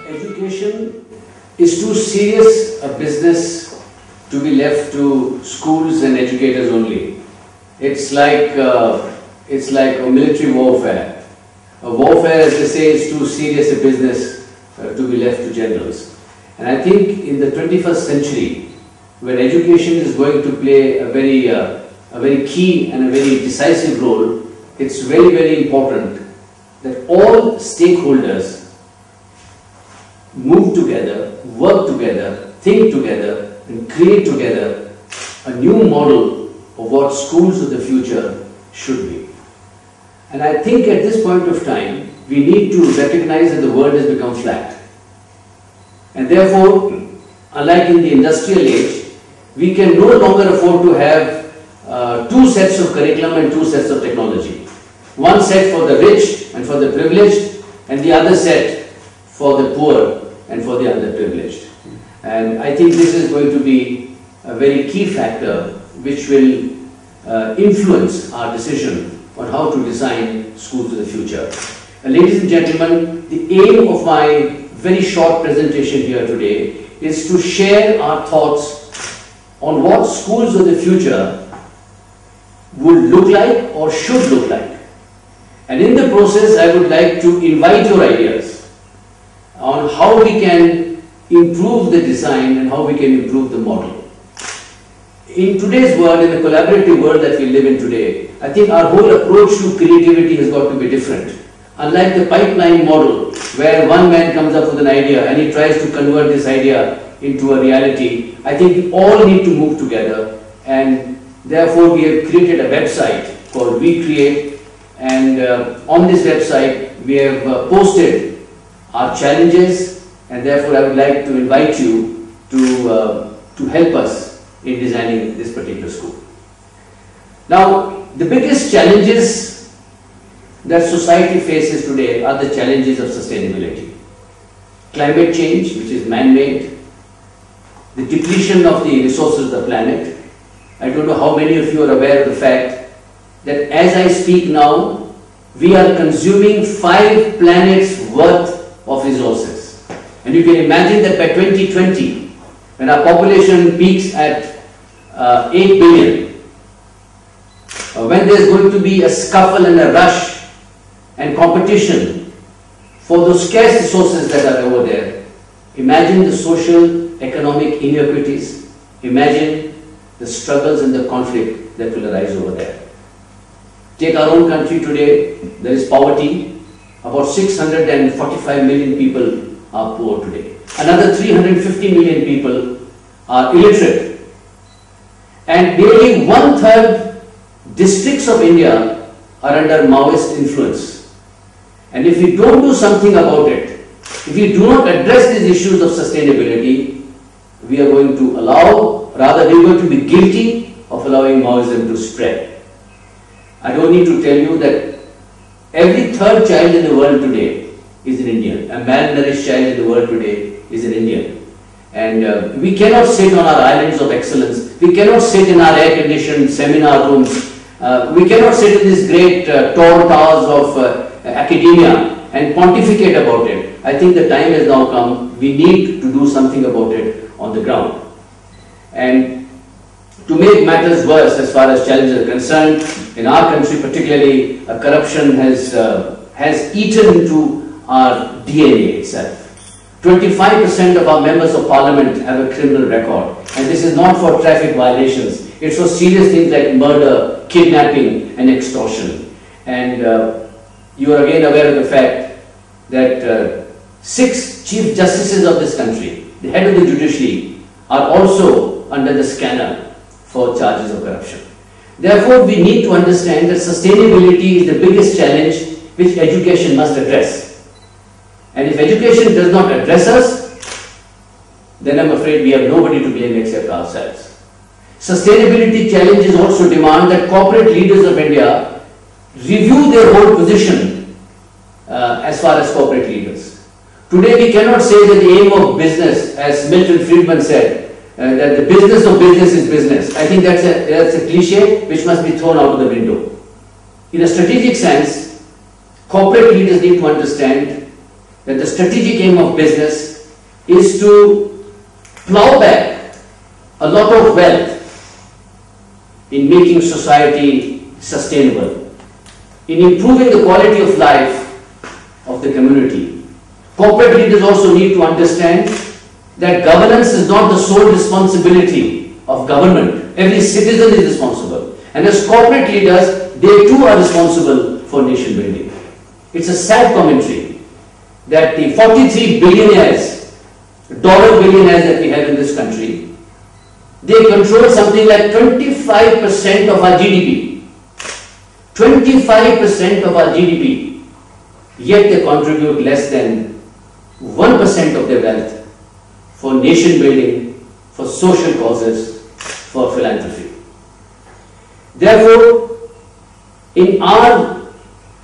Education is too serious a business to be left to schools and educators only. It's like a military warfare. A warfare, as they say, is too serious a business to be left to generals. And I think in the 21st century, where education is going to play a very key and a very decisive role, it's very, very important that all stakeholders move together, work together, think together, and create together a new model of what schools of the future should be. And I think at this point of time, we need to recognize that the world has become flat. And therefore, unlike in the industrial age, we can no longer afford to have two sets of curriculum and two sets of technology. One set for the rich and for the privileged, and the other set for the poor and for the underprivileged. And I think this is going to be a very key factor which will influence our decision on how to design schools of the future. Ladies and gentlemen, the aim of my very short presentation here today is to share our thoughts on what schools of the future would look like or should look like. And in the process, I would like to invite your ideas on how we can improve the design and how we can improve the model. In today's world, in the collaborative world that we live in today, I think our whole approach to creativity has got to be different. Unlike the pipeline model, where one man comes up with an idea and he tries to convert this idea into a reality, I think we all need to move together, and therefore we have created a website called We Create, and on this website we have posted our challenges, and therefore I would like to invite you to help us in designing this particular school. Now, the biggest challenges that society faces today are the challenges of sustainability. Climate change, which is man-made, the depletion of the resources of the planet. I don't know how many of you are aware of the fact that as I speak now, we are consuming 5 planets worth of resources. And you can imagine that by 2020, when our population peaks at 8 billion, when there's going to be a scuffle and a rush and competition for those scarce resources that are over there, imagine the social, economic inequities, imagine the struggles and the conflict that will arise over there. Take our own country today, there is poverty. About 645 million people are poor today. Another 350 million people are illiterate. And nearly 1/3 districts of India are under Maoist influence. And if we don't do something about it, if we do not address these issues of sustainability, we are going to allow, rather we are going to be guilty of allowing Maoism to spread. I don't need to tell you that every 3rd child in the world today is an Indian. A malnourished child in the world today is an Indian. And we cannot sit on our islands of excellence. We cannot sit in our air-conditioned seminar rooms. We cannot sit in these great tall towers of academia and pontificate about it. I think the time has now come. We need to do something about it on the ground. And to make matters worse as far as challenges are concerned, in our country particularly, corruption has eaten into our DNA itself. 25% of our members of parliament have a criminal record, and this is not for traffic violations. It's for serious things like murder, kidnapping and extortion. And you are again aware of the fact that 6 chief justices of this country, the head of the judiciary, are also under the scanner for charges of corruption. Therefore, we need to understand that sustainability is the biggest challenge which education must address. And if education does not address us, then I'm afraid we have nobody to blame except ourselves. Sustainability challenges also demand that corporate leaders of India review their whole position as far as corporate leaders. Today we cannot say that the aim of business, as Milton Friedman said, that the business of business is business. I think that's a cliche which must be thrown out of the window. In a strategic sense, corporate leaders need to understand that the strategic aim of business is to plow back a lot of wealth in making society sustainable, in improving the quality of life of the community. Corporate leaders also need to understand that governance is not the sole responsibility of government. Every citizen is responsible. And as corporate leaders, they too are responsible for nation building. It's a sad commentary that the 43 billionaires, dollar billionaires that we have in this country, they control something like 25% of our GDP. 25% of our GDP. Yet they contribute less than 1% of their wealth for nation building, for social causes, for philanthropy. Therefore, in our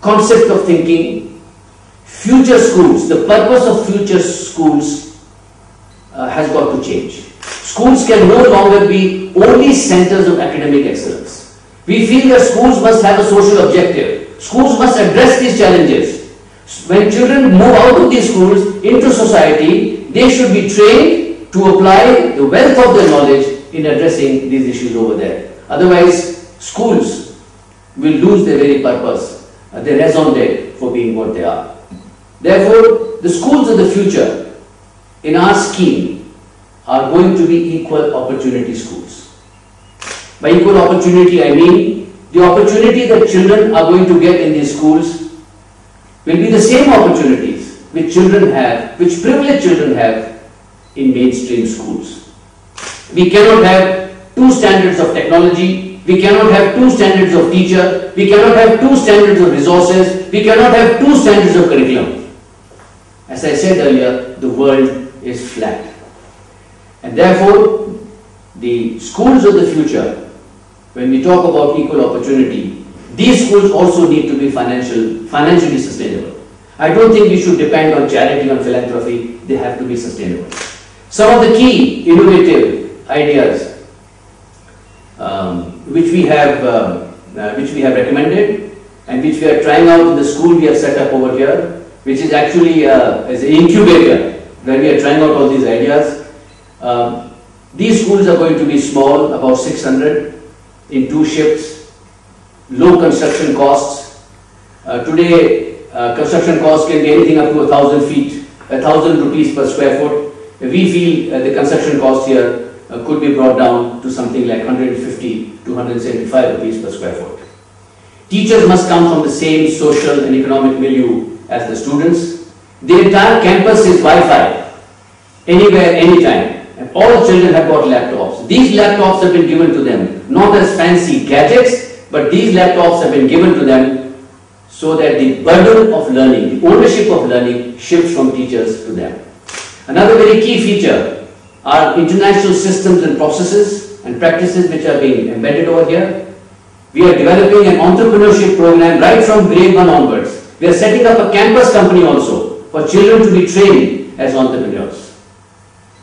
concept of thinking, future schools, the purpose of future schools has got to change. Schools can no longer be only centers of academic excellence. We feel that schools must have a social objective. Schools must address these challenges. When children move out of these schools into society, they should be trained to apply the wealth of their knowledge in addressing these issues over there. Otherwise, schools will lose their very purpose, their raison d'etre for being what they are. Therefore, the schools of the future in our scheme are going to be equal opportunity schools. By equal opportunity, I mean the opportunity that children are going to get in these schools will be the same opportunities which children have, which privileged children have in mainstream schools. We cannot have two standards of technology, we cannot have two standards of teacher, we cannot have two standards of resources, we cannot have two standards of curriculum. As I said earlier, the world is flat. And therefore, the schools of the future, when we talk about equal opportunity, these schools also need to be financially sustainable. I don't think we should depend on charity, on philanthropy. They have to be sustainable. Some of the key innovative ideas which we have recommended and which we are trying out in the school we have set up over here, which is actually as an incubator where we are trying out all these ideas. These schools are going to be small, about 600 in 2 shifts, low construction costs. Today, construction costs can be anything up to 1,000 feet, 1,000 rupees per square foot. We feel the construction cost here could be brought down to something like 150 to 175 rupees per square foot. Teachers must come from the same social and economic milieu as the students. The entire campus is Wi-Fi, anywhere, anytime. And all children have got laptops. These laptops have been given to them, not as fancy gadgets, but these laptops have been given to them so that the burden of learning, the ownership of learning shifts from teachers to them. Another very key feature are international systems and processes and practices which are being embedded over here. We are developing an entrepreneurship program right from grade 1 onwards. We are setting up a campus company also for children to be trained as entrepreneurs.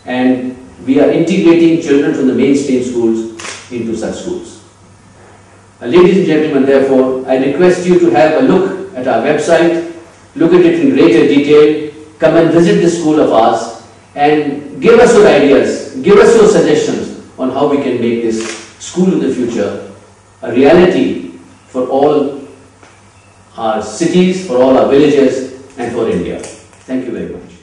And we are integrating children from the mainstream schools into such schools. Ladies and gentlemen, therefore, I request you to have a look at our website, look at it in greater detail, come and visit this school of ours and give us your ideas, give us your suggestions on how we can make this school of the future a reality for all our cities, for all our villages and for India. Thank you very much.